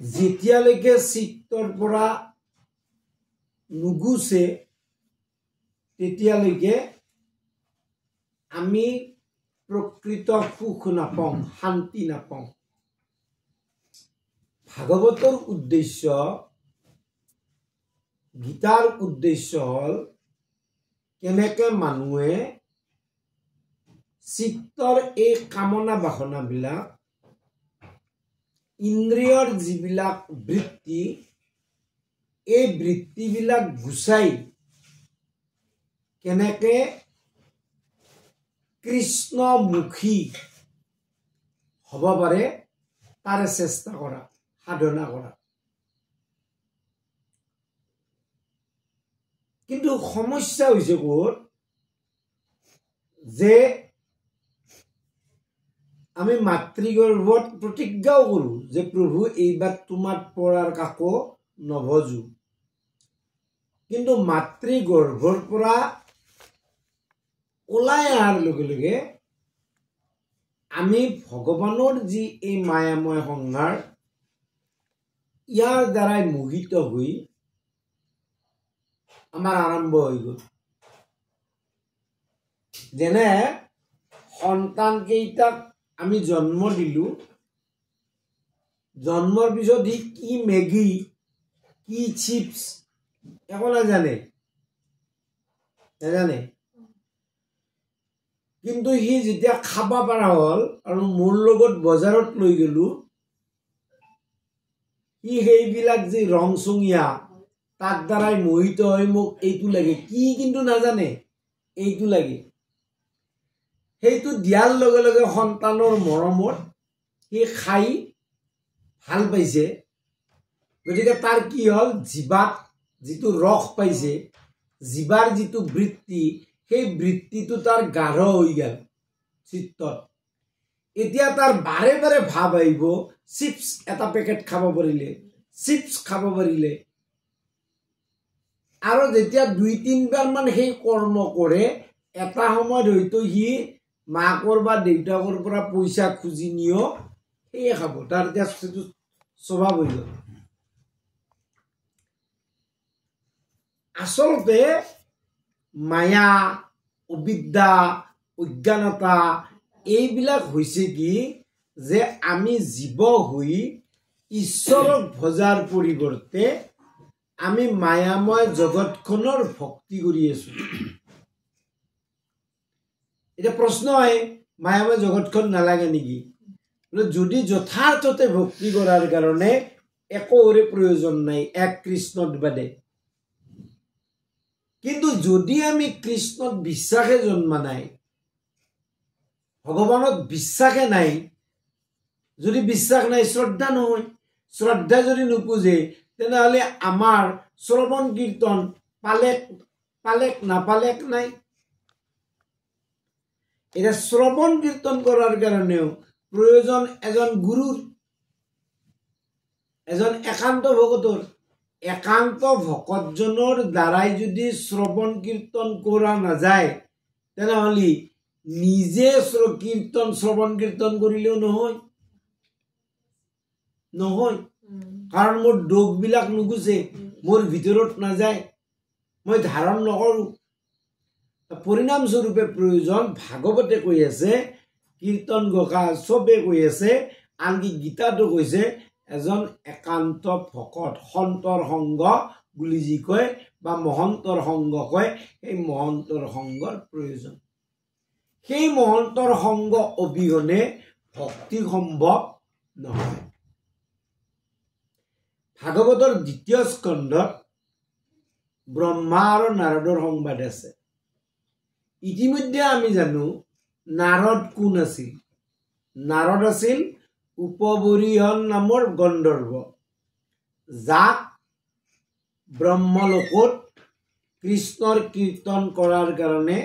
যেতিয়ালৈকে চিত্তৰ পৰা নুগুছে তেতিয়ালৈকে আমি প্ৰকৃত সুখ নাপাওঁ, শান্তি নাপাওঁ। ভাগৱতৰ উদ্দেশ্য, গীতাৰ উদ্দেশ্য হ'ল কেনেকে মানুহে চিত্তৰ এই কামনা বাসনাবিলাক, ইন্দ্ৰিয়ৰ যিবিলাক বৃত্তি, এই বৃত্তিবিলাক গুচাই কেনেকে কৃষ্ণমুখী হ'ব পাৰে তাৰে চেষ্টা কৰা, সাধনা কৰা। কিন্তু সমস্যা হৈছে ক'ত, যে আমি মাতৃগৰ্ভত প্ৰতিজ্ঞাও কৰোঁ যে প্ৰভু এইবাৰ তোমাত পৰাৰ কাকো নভজো। কিন্তু মাতৃগৰ্ভৰ পৰা ওলাই অহাৰ লগে লগে আমি ভগৱানৰ যি এই মায়াময় সংসাৰ, ইয়াৰ দ্বাৰাই মোহিত হৈ আমাৰ আৰম্ভ হৈ গ'ল। যেনে সন্তান কেইটাক আমি জন্ম দিলোঁ, জন্মৰ পিছত সি কি মেগী, কি চিপছ একো নাজানে, কিন্তু সি যেতিয়া খাব পৰা হ'ল আৰু মোৰ লগত বজাৰত লৈ গ'লো, সি সেইবিলাক যি ৰং চঙীয়া তাৰ দ্বাৰাই মোহিত হৈ মোক এইটো লাগে, কি কিন্তু নাজানে এইটো লাগে। সেইটো দিয়াৰ লগে লগে সন্তানৰ মৰমত সি খাই ভাল পাইছে, গতিকে তাৰ কি হ'ল, জিভাত যিটো ৰস পাইছে, জিভাৰ যিটো বৃত্তি, সেই বৃত্তিটো তাৰ গাঢ় হৈ গ'ল চিত্তত। এতিয়া তাৰ বাৰে বাৰে ভাৱ আহিব, চিপছ এটা পেকেট খাব পাৰিলে, চিপছ খাব পাৰিলে। আৰু যেতিয়া ২-৩বাৰ মান সেই কৰ্ম কৰে, এটা সময়ত হয়তো সি মাকৰ বা দেউতাকৰ পৰা পইচা খুজি নিও সেয়ে খাব, তাৰ এতিয়া স্বভাৱ হৈ গ'ল। আচলতে মায়া, অবিদ্যা, অজ্ঞানতা এইবিলাক হৈছে কি, যে আমি জীৱ হৈ ঈশ্বৰক ভজাৰ পৰিৱৰ্তে আমি মায়াময় জগতখনৰ ভক্তি কৰি আছো। এতিয়া প্ৰশ্ন হয়, মায়াময় জগতখন নালাগে নেকি? যদি যথাৰ্থতে ভক্তি কৰাৰ কাৰণে একোৰে প্ৰয়োজন নাই, এক কৃষ্ণত বাদে। কিন্তু যদি আমি কৃষ্ণত বিশ্বাসে জন্মা নাই, ভগৱানত বিশ্বাসে নাই, যদি বিশ্বাস নাই শ্ৰদ্ধা নহয়, শ্ৰদ্ধা যদি নোপোজে তেনেহ'লে আমাৰ শ্ৰৱণ কীৰ্তন পালেক নাপালেক নাই। এতিয়া শ্ৰৱণ কীৰ্তন কৰাৰ কাৰণেও প্ৰয়োজন এজন গুৰুৰ, এজন একান্ত ভকতৰ। একান্ত ভকতজনৰ দ্বাৰাই যদি শ্ৰৱণ কীৰ্তন কৰা নাযায়, তেনেহ'লে নিজে শ্ৰৱণ কীৰ্তন কৰিলেও নহয়। কাৰণ মোৰ দোষবিলাক নুগুচে, মোৰ ভিতৰত নাযায়, মই ধাৰণ নকৰোঁ। পৰিণামস্বৰূপে প্ৰয়োজন, ভাগৱতে কৈ আছে, কীৰ্তন ঘোষা চবে কৈ আছে, আনকি গীতাটো কৈছে এজন একান্ত ভকত, সন্তৰ সংগ বুলি যি কয় বা মহন্তৰ সংগ কয়, সেই মহন্তৰ সংগৰ প্ৰয়োজন। সেই মহন্তৰ সংগ অবিহনে ভক্তি সম্ভৱ নহয়। ভাগৱতৰ ২য় স্কন্ধত ব্ৰহ্মা আৰু নাৰদৰ সংবাদ আছে। ইতিমধ্যে আমি জানো নাৰদ কোন আছিল। নাৰদ আছিল উপবৰীহন নামৰ গন্ধৰ্ব, যাক ব্ৰহ্মলোকত কৃষ্ণৰ কীৰ্তন কৰাৰ কাৰণে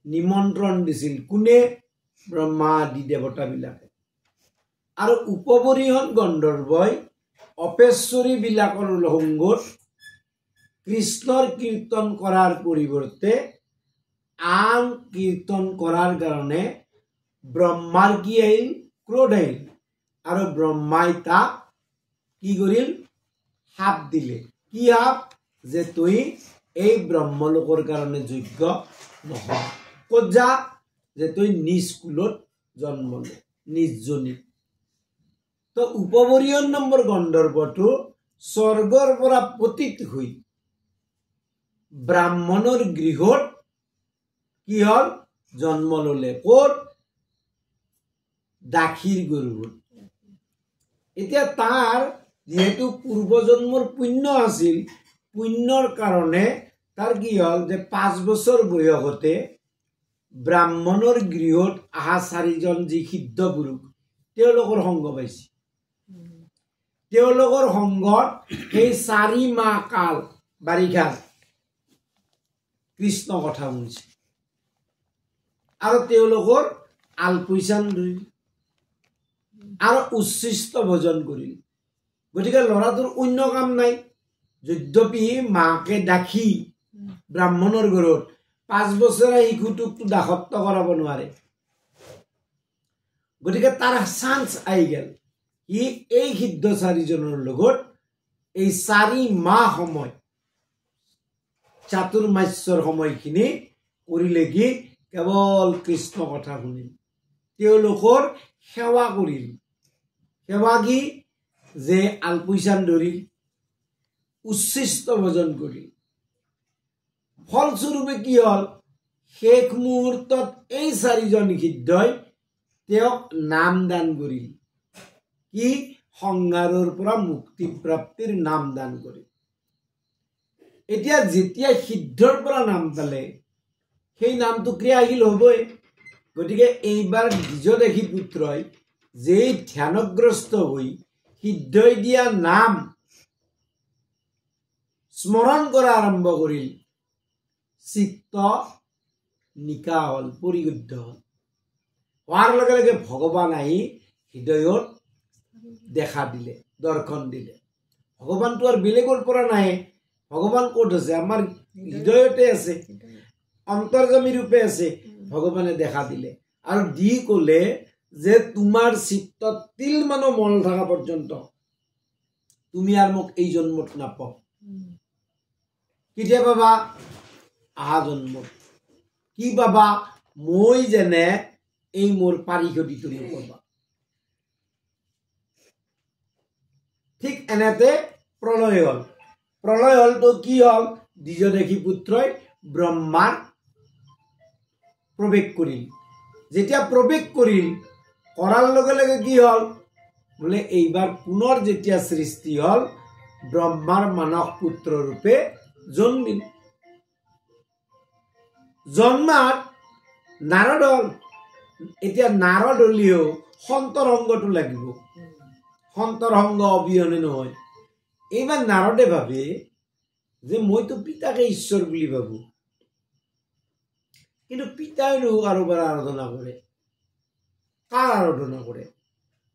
নিমন্ত্ৰণ দিছিল। কোনে? ব্ৰহ্মা আদি দেৱতাবিলাকে। আৰু উপবৰীহন গন্ধৰ্বই অপেশ্বৰীবিলাকৰ সংগত কৃষ্ণৰ কীৰ্তন কৰাৰ পৰিৱৰ্তে আন কীৰ্তন কৰাৰ কাৰণে ব্ৰহ্মাৰ কি আহিল? ক্ৰোধ আহিল। আৰু ব্ৰহ্মাই তাক কি কৰিল হাপ দিলে কি হাপ যে তুই এই ব্ৰহ্মলোকৰ কাৰণে যোগ্য নহয় ক'ত যা যে তুই নিজ কুলত জন্ম লে নিজ জনী তো উপবৰীয় নম্বৰ গন্ধৰ্বটো স্বৰ্গৰ পৰা পতিত হৈ ব্ৰাহ্মণৰ গৃহত কি হল জন্ম ললে ক'ত দাসীৰ গৰ্ভত এতিয়া তাৰ যেহেতু পূৰ্বজন্মৰ পুণ্য আছিল পুণ্যৰ কাৰণে তাৰ কি হল যে 5 বছৰ বয়সতে ব্ৰাহ্মণৰ গৃহত আহা 4জন যি সিদ্ধ পুৰুষ তেওঁলোকৰ সংগ পাইছে তেওঁলোকৰ সংগত এই 4 মাহ কাল বাৰিষা কৃষ্ণ কথা শুনিছে আৰু তেওঁলোকৰ আলপৈচান ধৰিল আৰু উচ্ছিষ্ট ভোজন কৰিল গতিকে লৰাটোৰ অন্য কাম নাই যদ্যপি মাকে দাসী ব্ৰাহ্মণৰ ঘৰত 5 বছৰীয়া শিশুটোক দাসত্ব কৰাব নোৱাৰে গতিকে তাৰ চান্স আহি গেল ই এই সিদ্ধ 4জনৰ লগত এই 4 মাহ সময় চাতুৰ্মাস্যৰ সময়খিনি কৰিলে কি কেৱল কৃষ্ণ কথা শুনিল তেওঁলোকৰ সেৱা কৰিল সেৱা কি যে আলপৈচান ধৰিল উচ্ছিষ্ট ভোজন কৰিল ফলস্বৰূপে কি হল শেষ মুহূৰ্তত এই 4জন সিদ্ধই তেওঁক নাম দান কৰিল কি সংসাৰৰ পৰা মুক্তি প্ৰাপ্তিৰ নাম দান কৰিল এতিয়া যেতিয়া সিদ্ধৰ পৰা নাম পালে সেই নামটো ক্ৰিয়াশীল হ'বই গতিকে এইবাৰ দ্বিজদেশী পুত্ৰই যেই ধ্যানগ্ৰস্ত হৈ সিদ্ধই দিয়া নাম স্মৰণ কৰা আৰম্ভ কৰিল চিত্ত নিকা হল পৰিশুদ্ধ হল হোৱাৰ লগে লগে ভগৱান আহি হৃদয়ত দেখা দিলে দৰ্শন দিলে ভগৱানটো আৰু বেলেগৰ পৰা নাহে ভগৱান ক'ত আছে আমাৰ হৃদয়তে আছে অন্তৰ্যামী ৰূপে আছে ভগৱানে দেখা দিলে আৰু দি ক'লে যে তোমাৰ চিত্তত তিল মানো মল থকা পৰ্যন্ত তুমি আৰু মোক এই জন্মত নাপাও কেতিয়া পাবা আহা জন্মত কি পাবা মই যেনে এই মোৰ পাৰিষদী তুমি পাবা ঠিক এনেতে প্ৰলয় হলতো কি হল দ্বিজদেশী পুত্ৰই ব্ৰহ্মাৰ প্ৰৱেশ কৰিল যেতিয়া প্ৰৱেশ কৰিল কৰাৰ লগে লগে কি হল বোলে এইবাৰ পুনৰ যেতিয়া সৃষ্টি হল ব্ৰহ্মাৰ মানস পুত্ৰ ৰূপে জন্মিল জন্মাত নাৰদ হল এতিয়া নাৰদ হলিও সন্তৰ সংগটো লাগিব সন্তৰ সংগ অবিহনে নহয় এইবাৰ নাৰদে ভাবে যে মইতো পিতাকে ঈশ্বৰ বুলি ভাবো কিন্তু পিতাই কাৰোবাৰ আৰাধনা কৰে কাৰ আৰাধনা কৰে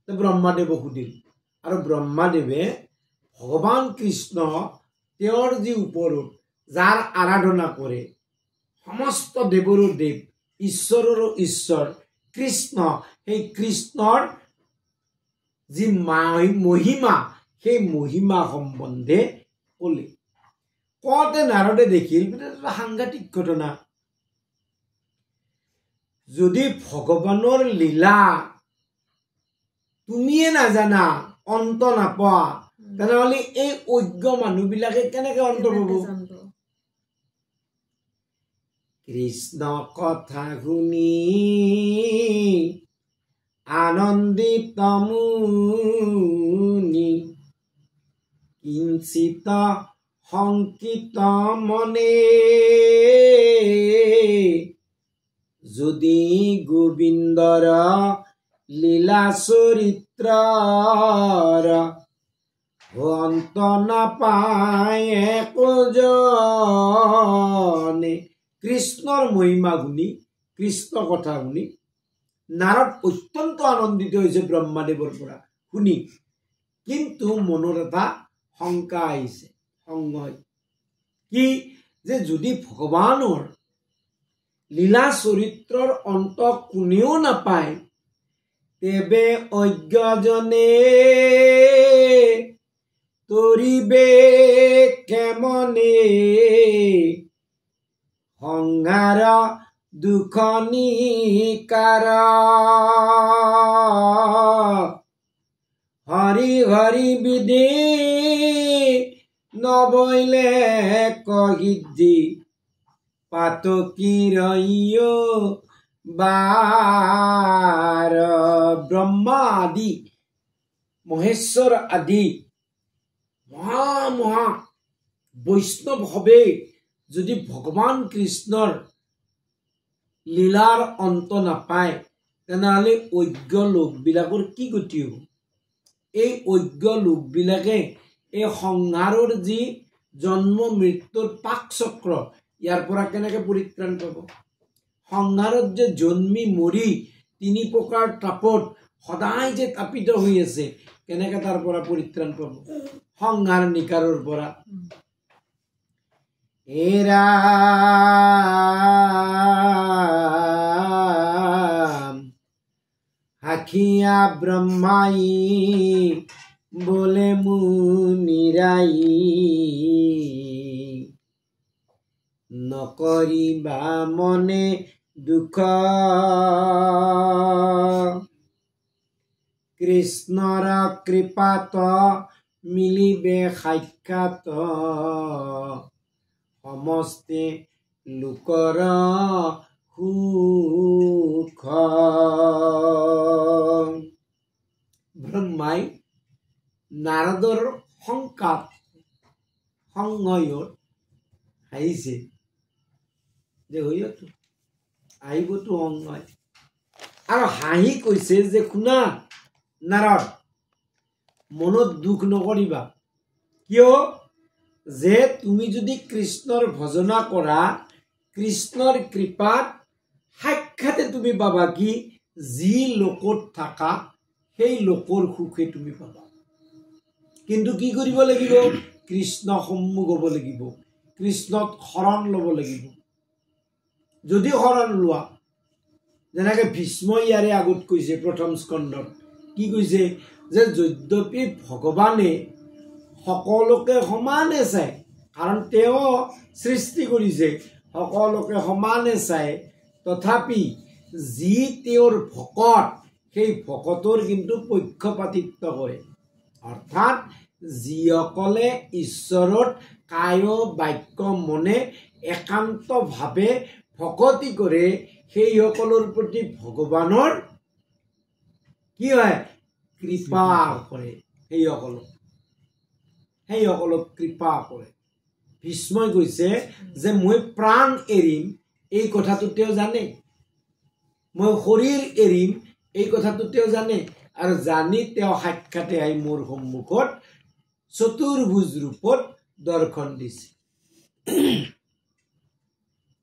ব্ৰহ্মাদেৱক সুধিল আৰু ব্ৰহ্মাদেৱে ভগৱান কৃষ্ণ তেওঁৰ যি ওপৰত যাৰ আৰাধনা কৰে সমস্ত দেৱৰো দেৱ ঈশ্বৰৰো ঈশ্বৰ কৃষ্ণ সেই কৃষ্ণৰ যি মহিমা সেই মহিমা সম্বন্ধে কলে কওঁতে নাৰদে দেখিল সাংঘাতিক ঘটনা যদি ভগৱানৰ লীলা তুমিয়ে নাজানা অন্ত নাপোৱা তেনেহলে এই অজ্ঞ মানুহবিলাকে কেনেকে অন্ত পাব কৃষ্ণ কথা শুনি আনন্দিত মুনি কিঞ্চিত সংকিত মনে যদি গোবিন্দৰ লীলা চৰিত্ৰৰ অন্ত নাপায় একোজনে কৃষ্ণৰ মহিমা শুনি কৃষ্ণ কথা শুনি নাৰদ অত্যন্ত আনন্দিত হৈছে ব্ৰহ্মাদেৱৰ পৰা শুনি কিন্তু মনৰ এটা শংকা আহিছে সংশয় কি যে যদি ভগৱানৰ লীলা চৰিত্ৰৰ অন্ত কোনেও নাপায় তেবে অজ্ঞজনে তৰিবে কেমনে সংহাৰ দুখনি কাৰ হৰি হৰি বিধি নবৈলে কহিদি পাতকি ৰহিও বাৰ ব্ৰহ্মা আদি মহেশ্বৰ আদি মহা মহা বৈষ্ণৱ হবে যদি ভগৱান কৃষ্ণৰ লীলাৰ অন্ত নাপায় তেনেহ'লে অজ্ঞ লোকবিলাকৰ কি গতি হ'ব এই অজ্ঞ লোকবিলাকে এই সংসাৰৰ যি জন্ম মৃত্যুৰ পাক চক্ৰ ইয়াৰ পৰা কেনেকৈ পৰিত্ৰাণ পাব সংসাৰত যে জন্মি মৰি তিনি প্ৰকাৰ তাপত সদায় যে তাপিত হৈ আছে কেনেকৈ তাৰ পৰা পৰিত্ৰাণ পাব সংসাৰ নিকাৰৰ পৰা এৰা হাখিয়া ব্ৰহ্মাই বোলে মুনিৰাই নকৰিবা মনে দুখ কৃষ্ণৰ কৃপাত মিলিবে সাক্ষাৎ সমস্তে লোকৰ সুখ ব্ৰহ্মাই নাৰদৰ সংকাপ সংগয়ত আহিছে যে হৈয়তো আহিবতো সংগয় আৰু হাঁহি কৈছে যে শুনা নাৰদ মনত দুখ নকৰিবা কিয় যে তুমি যদি কৃষ্ণৰ ভজনা কৰা কৃষ্ণৰ কৃপাত সাক্ষাতে তুমি পাবা কি যি লোকত থাকা সেই লোকৰ সুখে তুমি পাবা কিন্তু কি কৰিব লাগিব কৃষ্ণ সন্মুখ হ'ব লাগিব কৃষ্ণত শৰণ ল'ব লাগিব যদি শৰণ লোৱা যেনেকৈ ভীষ্মই ইয়াৰে আগত কৈছে প্ৰথম স্কন্ধত কি কৈছে যে যদ্যপি ভগৱানে সকলোকে সমানে চায় কাৰণ তেওঁ সৃষ্টি কৰিছে সকলোকে সমানে চায় তথাপি যি তেওঁৰ ভকত সেই ভকতৰ কিন্তু পক্ষপাতিত্ব কৰে অৰ্থাৎ যিসকলে ঈশ্বৰৰ কায় বাক্য মনে একান্তভাৱে ভকতি কৰে সেইসকলৰ প্ৰতি ভগৱানৰ কি হয় কৃপা কৰে সেইসকলক কৃপা কৰে ভীষ্মই কৈছে যে মই প্ৰাণ এৰিম এই কথাটো তেওঁ জানে মই শৰীৰ এৰিম এই কথাটো তেওঁ জানে আৰু জানি তেওঁ সাক্ষাতে আহি মোৰ সন্মুখত চতুৰ্ভুজ ৰূপত দৰ্শন দিছে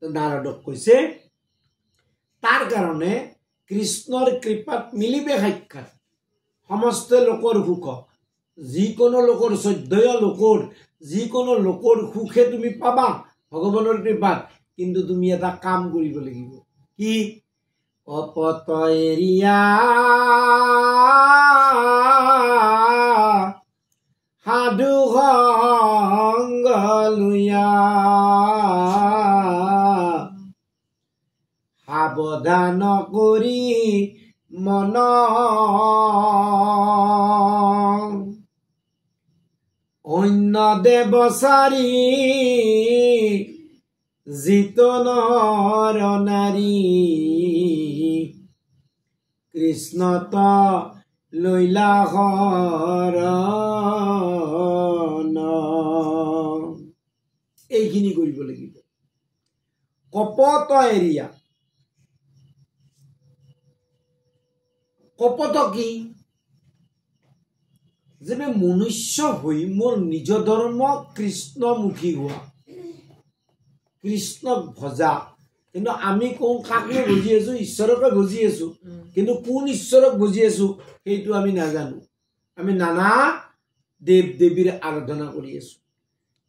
নাৰদক কৈছে তাৰ কাৰণে কৃষ্ণৰ কৃপাত মিলিবে সাক্ষাৎ সমস্ত লোকৰ সুখ যিকোনো লোকৰ শ্ৰদ্ধেয় লোকৰ যিকোনো লোকৰ সুখে তুমি পাবা ভগৱানৰ কৃপাত কিন্তু তুমি এটা কাম কৰিব লাগিব কি অপত এৰিয়া সাধু সংগ লুয়া সাৱধান কৰি মন অন্য দেৱচাৰী যিটো নৰ নাৰী কৃষ্ণত লৈলা শৰণ এইখিনি কৰিব লাগিব কপট এৰিয়া কপট কি যে মনুষ্য হৈ মোৰ নিজ ধৰ্ম কৃষ্ণমুখী হোৱা কৃষ্ণক ভজা কিন্তু আমি কওঁ কাকনো বুজি আছো ঈশ্বৰকে বুজি আছো কিন্তু কোন ঈশ্বৰক বুজি আছো সেইটো আমি নাজানো আমি নানা দেৱ দেৱীৰ আৰাধনা কৰি আছো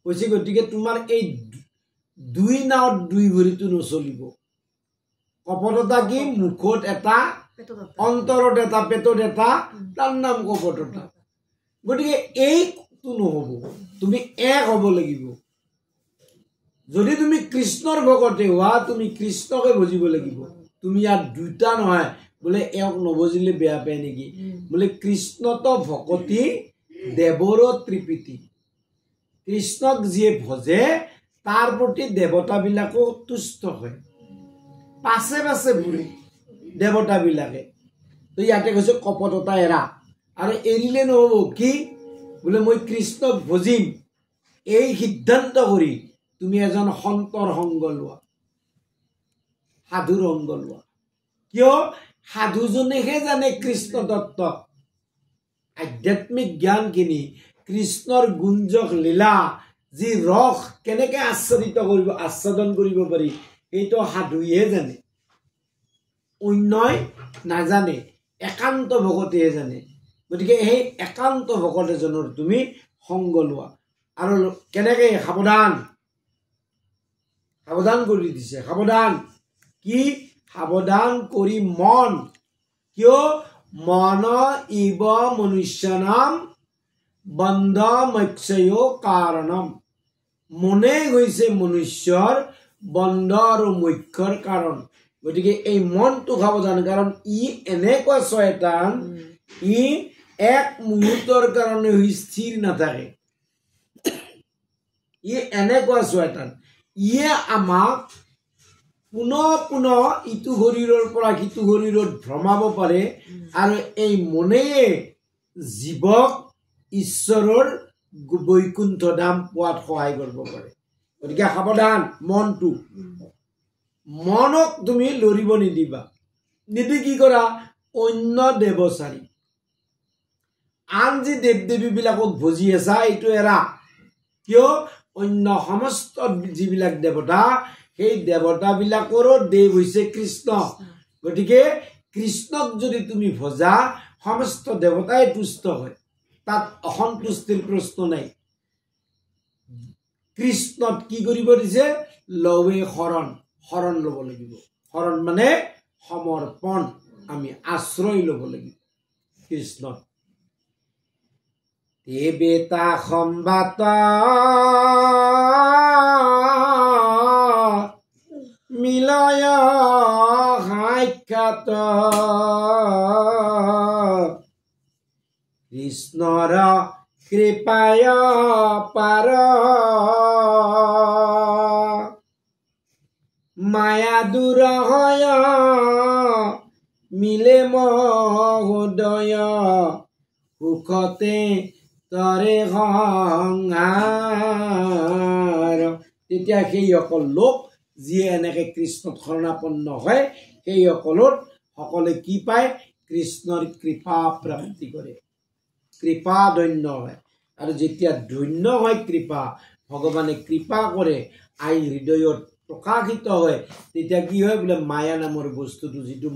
কৈছে গতিকে তোমাৰ এই দুই নাৱত দুই ভৰিটো নচলিব কপটতা কি মুখত এটা অন্তৰত এটা পেটত এটা তাৰ নাম কপটতা গতিকে এই একটো নহ'ব তুমি এক হ'ব লাগিব যদি তুমি কৃষ্ণৰ ভকতে হোৱা তুমি কৃষ্ণকে বুজিব লাগিব তুমি ইয়াত দুটা নহয় বোলে এক নবজিলে বেয়া পায় নেকি বোলে কৃষ্ণতো ভকতি দেৱৰ ত্ৰিপিতি কৃষ্ণক যিয়ে ভজে তাৰ প্ৰতি দেৱতাবিলাকো তুষ্ট হয় পাছে পাছে ঘূৰে দেৱতাবিলাকে তো ইয়াতে কৈছে কপটতা এৰা আৰু এৰিলে নহ'ব কি বোলে মই কৃষ্ণক ভজিম এই সিদ্ধান্ত কৰি তুমি এজন সন্তৰ সংগ লোৱা সাধুৰ সংগ লোৱা কিয় সাধুজনেহে জানে কৃষ্ণ তত্ত্ব আধ্যাত্মিক জ্ঞানখিনি কৃষ্ণৰ গুঞ্জক লীলা যি ৰস কেনেকে আস্বাদন কৰিব পাৰি এইটো সাধুহে জানে অন্যই নাজানে একান্ত ভকতেহে জানে গতিকে সেই একান্ত ভকত এজনৰ তুমি সংগ লোৱা আৰু কেনেকে সাৱধান কৰি দিছে সাৱধান কি সাৱধান কৰি মন কিয় মন ইব মনুষ্যনাম বন্ধ মৎস্য কাৰণম মনে হৈছে মনুষ্যৰ বন্ধ আৰু মুখ্যৰ কাৰণ গতিকে এই মনটো সাৱধান কাৰণ ই এনেকুৱা শয়তান ই এক মুহূৰ্তৰ কাৰণে স্থিৰ নাথাকে ই এনেকুৱা শয়তান ইয়ে আমাক পুনঃ ইটো শৰীৰৰ পৰা সিটো শৰীৰত ভ্ৰমাব পাৰে আৰু এই মনেয়ে জীৱক ঈশ্বৰৰ বৈকুণ্ঠ ধাম পোৱাত সহায় কৰিব পাৰে গতিকে সাৱধান মনটো মনক তুমি লৰিব নিদিবা নিদি কি কৰা অন্য দেৱচাৰী আন যি দেৱ দেৱীবিলাকক ভজি আছা এইটো এৰা কিয় অন্য সমস্ত যিবিলাক দেৱতা সেই দেৱতাবিলাকৰো দেৱ হৈছে কৃষ্ণ গতিকে কৃষ্ণক যদি তুমি ভজা সমস্ত দেৱতাই তুষ্ট হয় তাত অসন্তুষ্টিৰ প্ৰশ্ন নাই কৃষ্ণত কি কৰিব দিছে লৱে শৰণ ল'ব লাগিব শৰণ মানে সমৰ্পণ আমি আশ্ৰয় ল'ব লাগিব কৃষ্ণত দেবেতা সম্বাত মিলয় সাক্ষাৎ কৃষ্ণৰ কৃপায় পাৰ মায়া দূৰ হয় মিলে মহোদয় সুখতে তৰে সংহাৰ তেতিয়া সেইসকল লোক যিয়ে এনেকে কৃষ্ণত শৰণাপন্ন হয় সেইসকলৰ সকলে কি পায় কৃষ্ণৰ কৃপা প্ৰাপ্তি কৰে কৃপা ধন্য হয় আৰু যেতিয়া ধন্য হয় কৃপা ভগৱানে কৃপা কৰে আই হৃদয়ত প্ৰকাশিত হয় তেতিয়া কি হয় বোলে মায়া নামৰ বস্তুটো যিটো